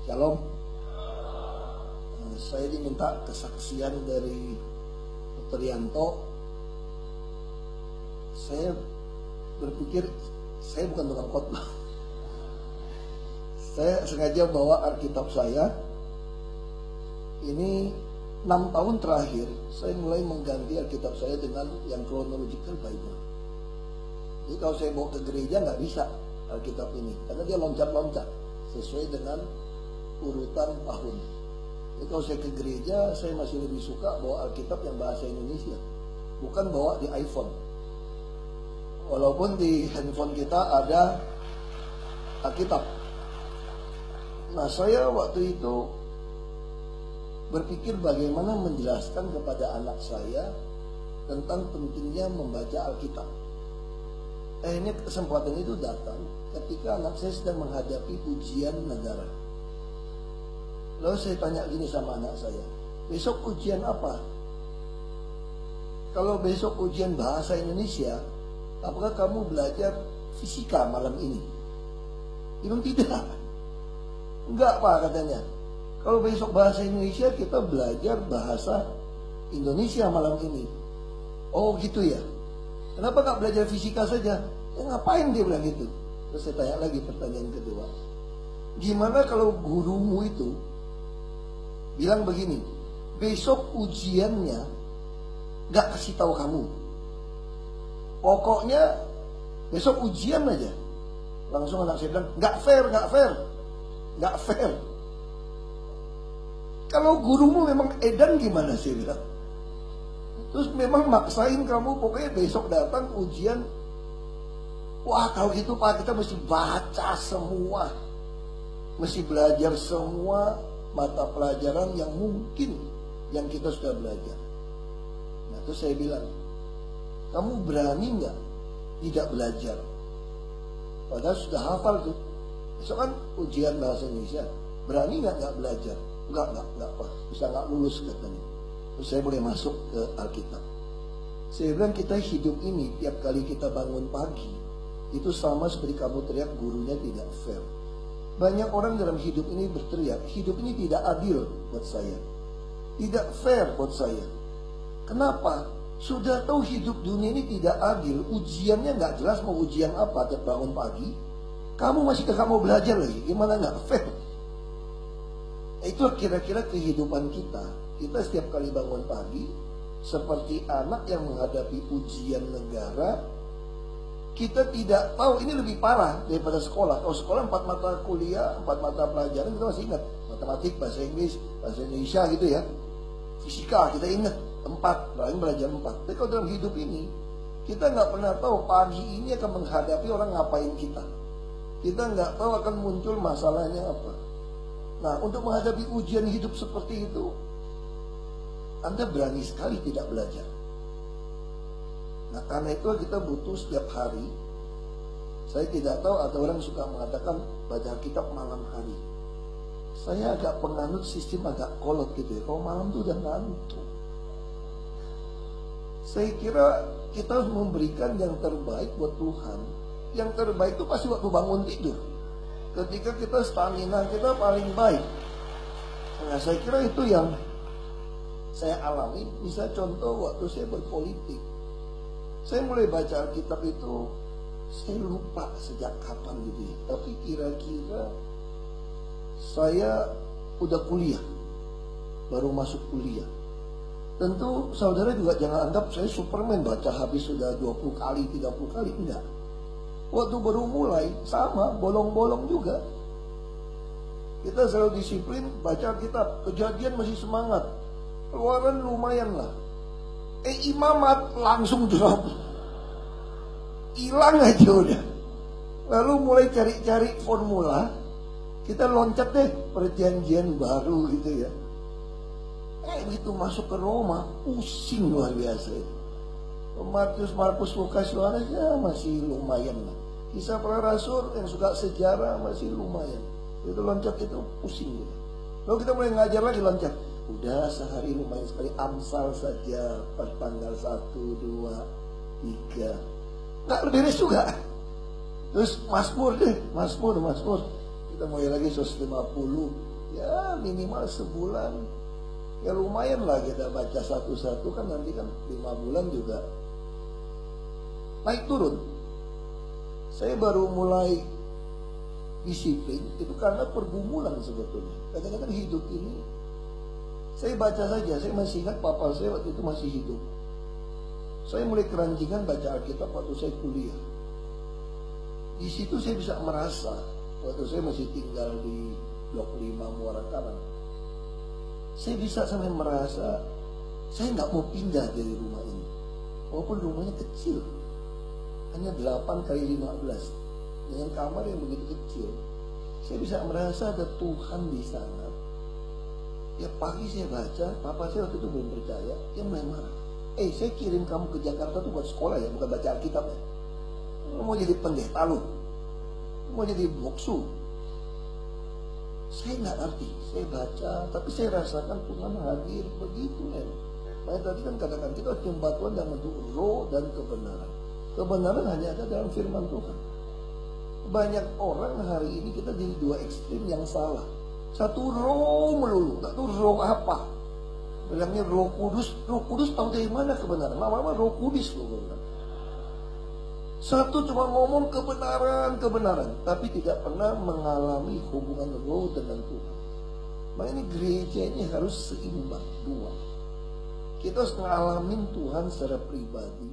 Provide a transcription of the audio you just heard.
Shalom. Saya diminta kesaksian dari Dr. Yanto. Saya berpikir saya bukan tukang khotbah. Saya sengaja bawa Alkitab saya. Ini 6 tahun terakhir saya mulai mengganti Alkitab saya dengan yang chronological Bible. Jadi kalau saya bawa ke gereja nggak bisa Alkitab ini, karena dia loncat-loncat sesuai dengan urutan tahun. Jadi kalau saya ke gereja, saya masih lebih suka bawa Alkitab yang bahasa Indonesia, bukan bawa di iPhone. Walaupun di handphone kita ada Alkitab. Nah, saya waktu itu berpikir bagaimana menjelaskan kepada anak saya tentang pentingnya membaca Alkitab. Ini kesempatan itu datang ketika anak saya sedang menghadapi ujian negara. Lalu saya tanya gini sama anak saya, besok ujian apa? Kalau besok ujian bahasa Indonesia, apakah kamu belajar fisika malam ini? Dia bilang tidak. Enggak Pak, katanya. Kalau besok bahasa Indonesia, kita belajar bahasa Indonesia malam ini. Oh gitu ya. Kenapa nggak belajar fisika saja? Ya ngapain dia bilang gitu? Terus saya tanya lagi pertanyaan kedua. Gimana kalau gurumu itu bilang begini, besok ujiannya nggak kasih tahu kamu. Pokoknya besok ujian aja. Langsung anak saya bilang, nggak fair, nggak fair, nggak fair. Kalau gurumu memang edan gimana sih bilang? Terus memang maksain kamu pokoknya besok datang ujian. Wah kalau gitu Pak, kita mesti baca semua, mesti belajar semua mata pelajaran yang mungkin yang kita sudah belajar. Nah terus saya bilang, kamu berani nggak tidak belajar? Padahal sudah hafal tuh. Besok kan ujian bahasa Indonesia, berani nggak belajar? Enggak Pak, bisa nggak lulus katanya. Terus saya boleh masuk ke Alkitab. Saya bilang kita hidup ini tiap kali kita bangun pagi itu sama seperti kamu teriak gurunya tidak fair. Banyak orang dalam hidup ini berteriak, hidup ini tidak adil buat saya, tidak fair buat saya. Kenapa? Sudah tahu hidup dunia ini tidak adil, ujiannya nggak jelas mau ujian apa tiap bangun pagi. Kamu masih kakak mau belajar lagi, gimana nggak fair? Itu kira-kira kehidupan kita. Kita setiap kali bangun pagi seperti anak yang menghadapi ujian negara. Kita tidak tahu, ini lebih parah daripada sekolah. Kalau sekolah 4 mata kuliah, 4 mata pelajaran kita masih ingat. Matematik, bahasa Inggris, bahasa Indonesia gitu ya. Fisika kita ingat 4, lain belajar 4. Tapi kalau dalam hidup ini kita nggak pernah tahu pagi ini akan menghadapi orang ngapain kita. Kita nggak tahu akan muncul masalahnya apa. Nah untuk menghadapi ujian hidup seperti itu, Anda berani sekali tidak belajar. Nah karena itu kita butuh setiap hari. Saya tidak tahu ada orang suka mengatakan baca kitab malam hari. Saya agak penganut sistem agak kolot gitu ya. Kalau malam itu udah ngantuk. Saya kira kita harus memberikan yang terbaik buat Tuhan. Yang terbaik itu pasti waktu bangun tidur. Ketika kita stamina kita paling baik. Nah saya kira itu yang saya alami. Bisa contoh waktu saya berpolitik. Saya mulai baca Alkitab itu, saya lupa sejak kapan gitu ya. Tapi kira-kira saya udah kuliah, baru masuk kuliah. Tentu saudara juga jangan anggap saya Superman baca habis sudah 20 kali, 30 kali, enggak. Waktu baru mulai, sama, bolong-bolong juga. Kita selalu disiplin, baca Alkitab, Kejadian masih semangat, Keluaran lumayan lah. Imamat langsung drop, hilang aja udah. Lalu mulai cari-cari formula, kita loncat deh perjanjian baru gitu ya. Begitu masuk ke Roma, pusing luar biasa. Matius, Markus, Lukas, Yohanes ya masih lumayan lah. Kisah para Rasul yang suka sejarah masih lumayan. Itu loncat itu pusing gitu. Lalu kita mulai ngajar lagi loncat. Udah sehari lumayan sekali, Amsal saja pas tanggal 1, 2, 3. Nggak beres juga. Terus Mazmur deh, Mazmur. Kita mulai lagi 150, Ya minimal sebulan. Ya lumayan lah kita baca satu-satu kan, nanti kan 5 bulan juga naik turun. Saya baru mulai disiplin itu karena pergumulan sebetulnya. Kadang-kadang hidup ini, saya baca saja, saya masih ingat papa saya waktu itu masih hidup. Saya mulai keranjingan baca Alkitab waktu saya kuliah. Di situ saya bisa merasa, waktu saya masih tinggal di Blok 5 Muara Karang, saya bisa sampai merasa saya nggak mau pindah dari rumah ini, walaupun rumahnya kecil, hanya 8 kali 15 dengan kamar yang begitu kecil. Saya bisa merasa ada Tuhan di sana. Ya pagi saya baca, papa saya waktu itu belum percaya, dia mulai marah. Saya kirim kamu ke Jakarta tuh buat sekolah ya, bukan baca Alkitab ya. Lu mau jadi pendeta lu, mau jadi boksu. Saya nggak ngerti, saya baca, tapi saya rasakan Tuhan hadir begitu ya. Makanya tadi kan katakan kita jumpa Tuhan dalam bentuk roh dan kebenaran. Kebenaran hanya ada dalam firman Tuhan. Banyak orang hari ini kita jadi dua ekstrim yang salah. Satu roh melulu, tak tahu roh apa. Bilangnya Roh Kudus tahu dari mana kebenaran? Lama-lama Roh Kudus loh benar. Satu cuma ngomong kebenaran, tapi tidak pernah mengalami hubungan roh dengan Tuhan. Makanya ini gereja ini harus seimbang, dua. Kita harus ngalamin Tuhan secara pribadi.